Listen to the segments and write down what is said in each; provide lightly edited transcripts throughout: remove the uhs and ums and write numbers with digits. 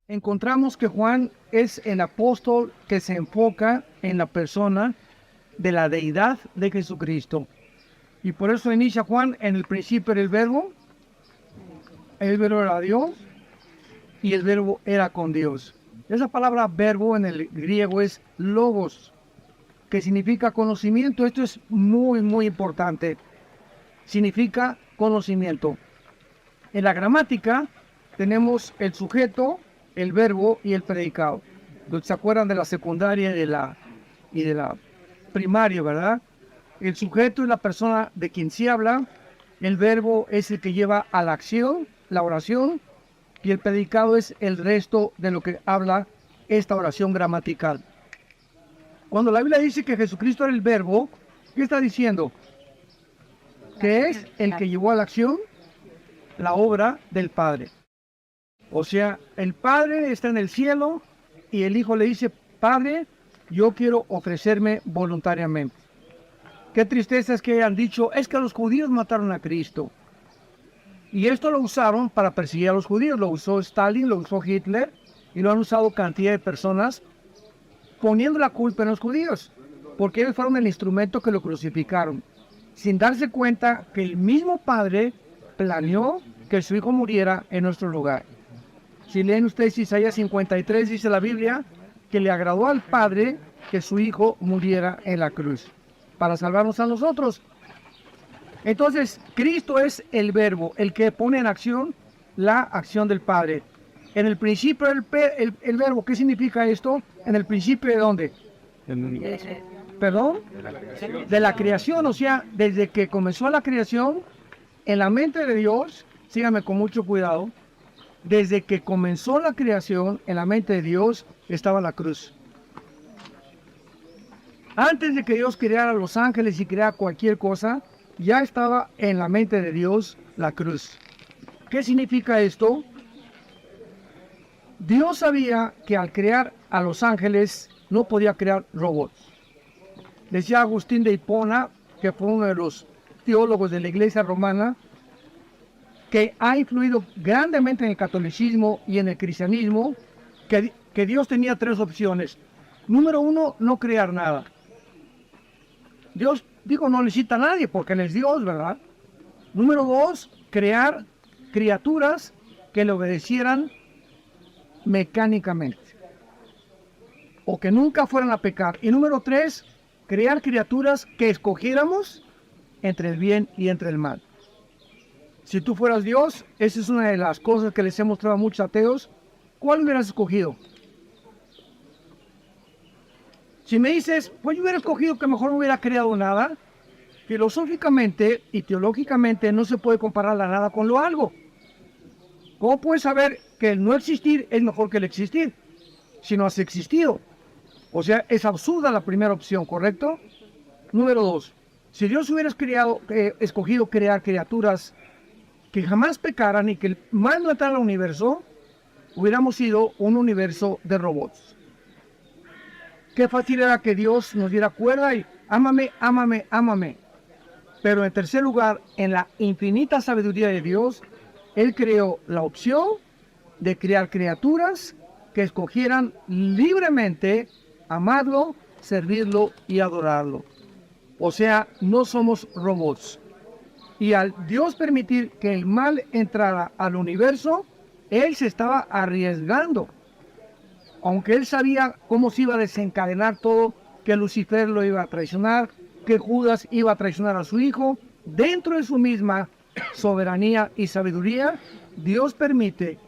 Encontramos que Juan es el apóstol que se enfoca en la persona de la deidad de Jesucristo. Y por eso inicia Juan: en el principio era el verbo era Dios y el verbo era con Dios. Esa palabra verbo en el griego es logos, que significa conocimiento. Esto es muy importante. Significa conocimiento. En la gramática tenemos el sujeto, el verbo y el predicado. ¿Se acuerdan de la secundaria y de la primaria, verdad? El sujeto es la persona de quien se habla, el verbo es el que lleva a la acción, la oración, y el predicado es el resto de lo que habla esta oración gramatical. Cuando la Biblia dice que Jesucristo era el verbo, ¿qué está diciendo? Que es el que llevó a la acción la obra del Padre. O sea, el Padre está en el cielo y el Hijo le dice: Padre, yo quiero ofrecerme voluntariamente. Qué tristeza es que hayan dicho: es que los judíos mataron a Cristo. Y esto lo usaron para perseguir a los judíos. Lo usó Stalin, lo usó Hitler, y lo han usado cantidad de personas poniendo la culpa en los judíos, porque ellos fueron el instrumento que lo crucificaron, sin darse cuenta que el mismo Padre planeó que su Hijo muriera en nuestro lugar. Si leen ustedes Isaías 53, dice la Biblia que le agradó al Padre que su Hijo muriera en la cruz para salvarnos a nosotros. Entonces, Cristo es el verbo, el que pone en acción la acción del Padre. En el principio el verbo, ¿qué significa esto? En el principio, ¿de dónde? ¿Perdón? De la creación. O sea, desde que comenzó la creación, en la mente de Dios, síganme con mucho cuidado, desde que comenzó la creación, en la mente de Dios estaba la cruz. Antes de que Dios creara los ángeles y creara cualquier cosa, ya estaba en la mente de Dios la cruz. ¿Qué significa esto? Dios sabía que al crear a los ángeles no podía crear robots. Decía Agustín de Hipona, que fue uno de los teólogos de la Iglesia romana, que ha influido grandemente en el catolicismo y en el cristianismo, que Dios tenía tres opciones. Número uno, no crear nada. Dios, no necesita a nadie porque Él es Dios, ¿verdad? Número dos, crear criaturas que le obedecieran mecánicamente o que nunca fueran a pecar. Y número tres, crear criaturas que escogiéramos entre el bien y entre el mal. Si tú fueras Dios, esa es una de las cosas que les he mostrado a muchos ateos. ¿Cuál hubieras escogido? Si me dices: pues yo hubiera escogido que mejor no hubiera creado nada, filosóficamente y teológicamente no se puede comparar la nada con lo algo. ¿Cómo puedes saber que el no existir es mejor que el existir si no has existido? O sea, es absurda la primera opción, ¿correcto? Número dos, si Dios hubiera escogido crear criaturas que jamás pecaran y que el mal no entrara al universo, hubiéramos sido un universo de robots. Qué fácil era que Dios nos diera cuerda y ámame, ámame, ámame. Pero en tercer lugar, en la infinita sabiduría de Dios, Él creó la opción de crear criaturas que escogieran libremente amarlo, servirlo y adorarlo. O sea, no somos robots. Y al Dios permitir que el mal entrara al universo, Él se estaba arriesgando. Aunque Él sabía cómo se iba a desencadenar todo, que Lucifer lo iba a traicionar, que Judas iba a traicionar a su hijo, dentro de su misma soberanía y sabiduría, Dios permite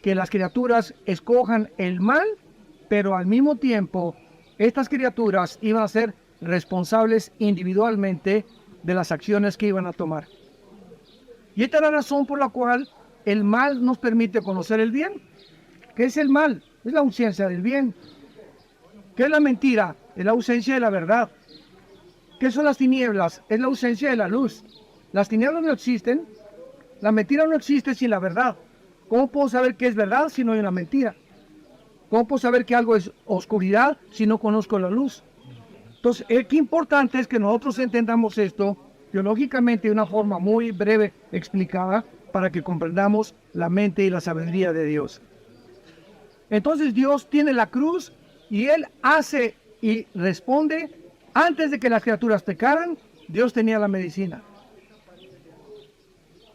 que las criaturas escojan el mal, pero al mismo tiempo, estas criaturas iban a ser responsables individualmente de las acciones que iban a tomar. Y esta es la razón por la cual el mal nos permite conocer el bien. ¿Qué es el mal? Es la ausencia del bien. ¿Qué es la mentira? Es la ausencia de la verdad. ¿Qué son las tinieblas? Es la ausencia de la luz. Las tinieblas no existen. La mentira no existe sin la verdad. ¿Cómo puedo saber qué es verdad si no hay una mentira? ¿Cómo puedo saber que algo es oscuridad si no conozco la luz? Entonces, qué importante es que nosotros entendamos esto teológicamente de una forma muy breve explicada para que comprendamos la mente y la sabiduría de Dios. Entonces Dios tiene la cruz y Él hace y responde. Antes de que las criaturas pecaran, Dios tenía la medicina.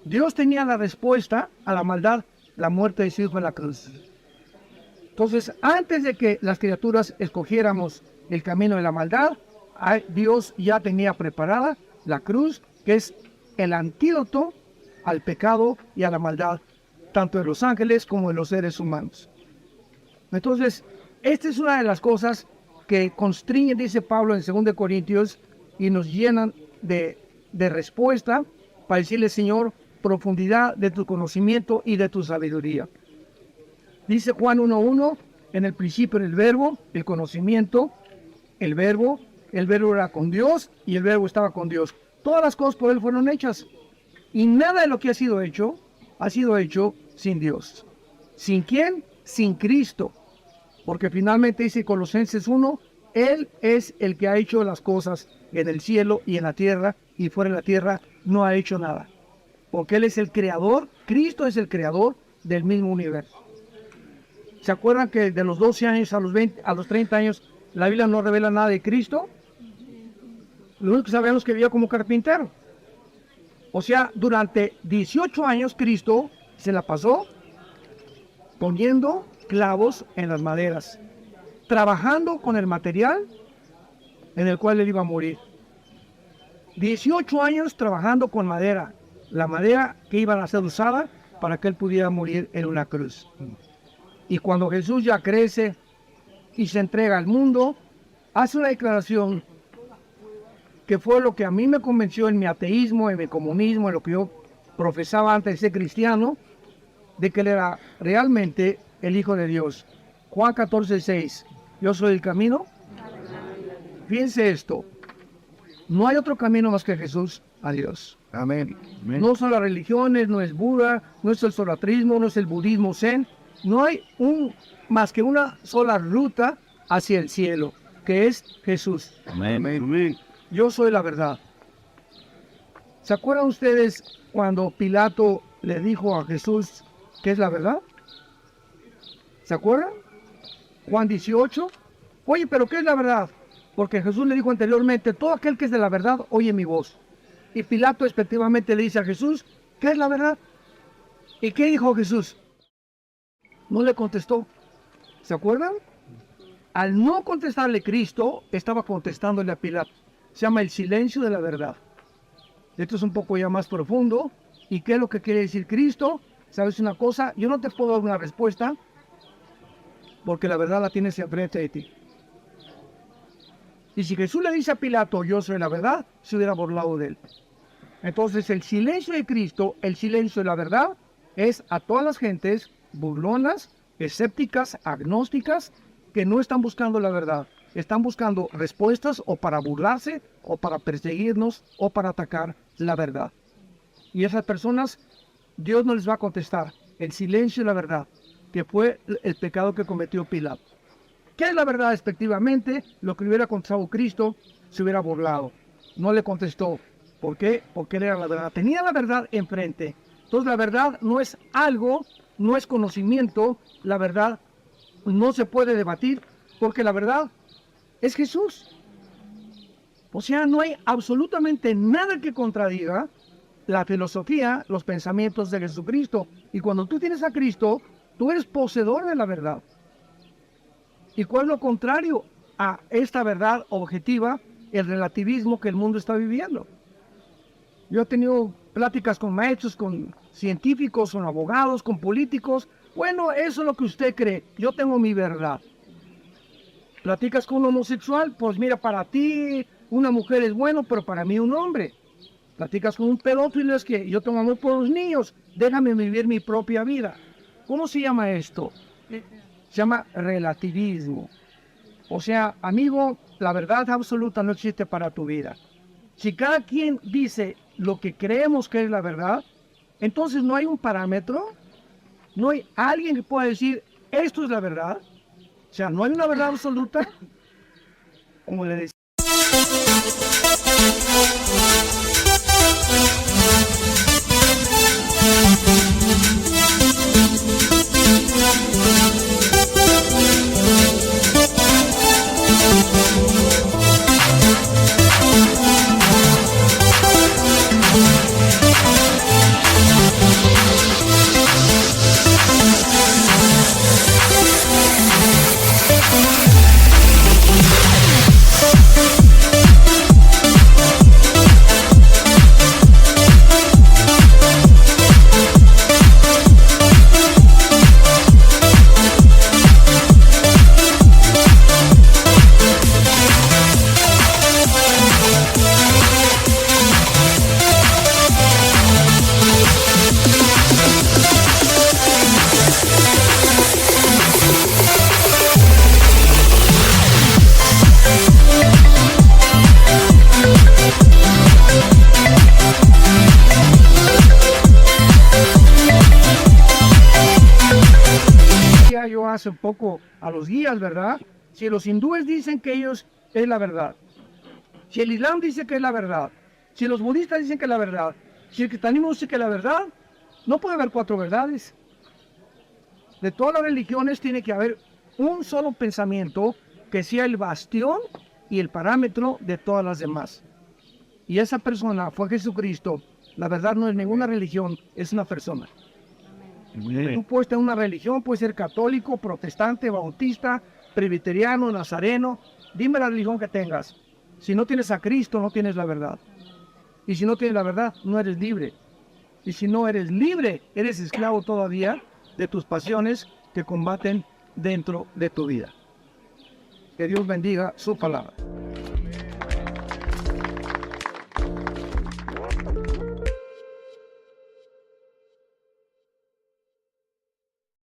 Dios tenía la respuesta a la maldad, la muerte de su Hijo en la cruz. Entonces, antes de que las criaturas escogiéramos el camino de la maldad, Dios ya tenía preparada la cruz, que es el antídoto al pecado y a la maldad, tanto de los ángeles como de los seres humanos. Entonces, esta es una de las cosas que constriñen, dice Pablo en 2 Corintios, y nos llenan de respuesta para decirle, Señor, profundidad de tu conocimiento y de tu sabiduría. Dice Juan 1:1, en el principio era el verbo, el conocimiento, el verbo era con Dios y el verbo estaba con Dios. Todas las cosas por Él fueron hechas y nada de lo que ha sido hecho sin Dios. ¿Sin quién? Sin Cristo. Porque finalmente dice Colosenses 1, Él es el que ha hecho las cosas en el cielo y en la tierra, y fuera de la tierra no ha hecho nada. Porque Él es el creador, Cristo es el creador del mismo universo. ¿Se acuerdan que de los 12 años a los 30 años la Biblia no revela nada de Cristo? Lo único que sabemos es que vivía como carpintero. O sea, durante 18 años Cristo se la pasó poniendo clavos en las maderas, trabajando con el material en el cual él iba a morir. 18 años trabajando con madera, la madera que iba a ser usada para que él pudiera morir en una cruz. Y cuando Jesús ya crece y se entrega al mundo, hace una declaración que fue lo que a mí me convenció en mi ateísmo, en mi comunismo, en lo que yo profesaba antes de ser cristiano, de que él era realmente el Hijo de Dios. Juan 14:6, yo soy el camino. Fíjense esto, no hay otro camino más que Jesús a Dios. Amén. Amén. No son las religiones, no es Buda, no es el zoroastrismo, no es el budismo zen. No hay más que una sola ruta hacia el cielo, que es Jesús. Amén. Amén. Yo soy la verdad. ¿Se acuerdan ustedes cuando Pilato le dijo a Jesús qué es la verdad? ¿Se acuerdan? Juan 18. Oye, pero ¿qué es la verdad? Porque Jesús le dijo anteriormente, todo aquel que es de la verdad, oye mi voz. Y Pilato efectivamente le dice a Jesús, ¿qué es la verdad? ¿Y qué dijo Jesús? No le contestó. ¿Se acuerdan? Al no contestarle Cristo, estaba contestándole a Pilato. Se llama el silencio de la verdad. Esto es un poco ya más profundo. ¿Y qué es lo que quiere decir Cristo? ¿Sabes una cosa? Yo no te puedo dar una respuesta porque la verdad la tienes enfrente de ti. Y si Jesús le dice a Pilato, yo soy la verdad, se hubiera burlado de él. Entonces el silencio de Cristo, el silencio de la verdad, es a todas las gentes burlonas, escépticas, agnósticas, que no están buscando la verdad. Están buscando respuestas o para burlarse, o para perseguirnos, o para atacar la verdad. Y esas personas, Dios no les va a contestar. El silencio de la verdad, que fue el pecado que cometió Pilato. ¿Qué es la verdad? Efectivamente, lo que le hubiera contestado Cristo, se hubiera burlado. No le contestó. ¿Por qué? Porque él era la verdad. Tenía la verdad enfrente. Entonces la verdad no es algo, no es conocimiento. La verdad no se puede debatir, porque la verdad es Jesús. O sea, no hay absolutamente nada que contradiga la filosofía, los pensamientos de Jesucristo. Y cuando tú tienes a Cristo, tú eres poseedor de la verdad. ¿Y cuál es lo contrario a esta verdad objetiva? El relativismo que el mundo está viviendo. Yo he tenido pláticas con maestros, con científicos, con abogados, con políticos. Bueno, eso es lo que usted cree. Yo tengo mi verdad. Platicas con un homosexual, pues mira, para ti una mujer es bueno, pero para mí un hombre. Platicas con un pedófilo, es que yo tengo amor por los niños, déjame vivir mi propia vida. ¿Cómo se llama esto? Se llama relativismo. O sea, amigo, la verdad absoluta no existe para tu vida. Si cada quien dice lo que creemos que es la verdad, entonces no hay un parámetro, no hay alguien que pueda decir, esto es la verdad. O sea, no hay una verdad absoluta, como le decía. hace un poco a los guías, ¿verdad? Si los hindúes dicen que ellos es la verdad, si el Islam dice que es la verdad, si los budistas dicen que es la verdad, si el cristianismo dice que es la verdad, no puede haber 4 verdades. De todas las religiones tiene que haber un solo pensamiento que sea el bastión y el parámetro de todas las demás. Y esa persona fue Jesucristo. La verdad no es ninguna religión, es una persona. Tú puedes tener una religión, puedes ser católico, protestante, bautista, presbiteriano, nazareno. Dime la religión que tengas. Si no tienes a Cristo, no tienes la verdad. Y si no tienes la verdad, no eres libre. Y si no eres libre, eres esclavo todavía de tus pasiones que combaten dentro de tu vida. Que Dios bendiga su palabra.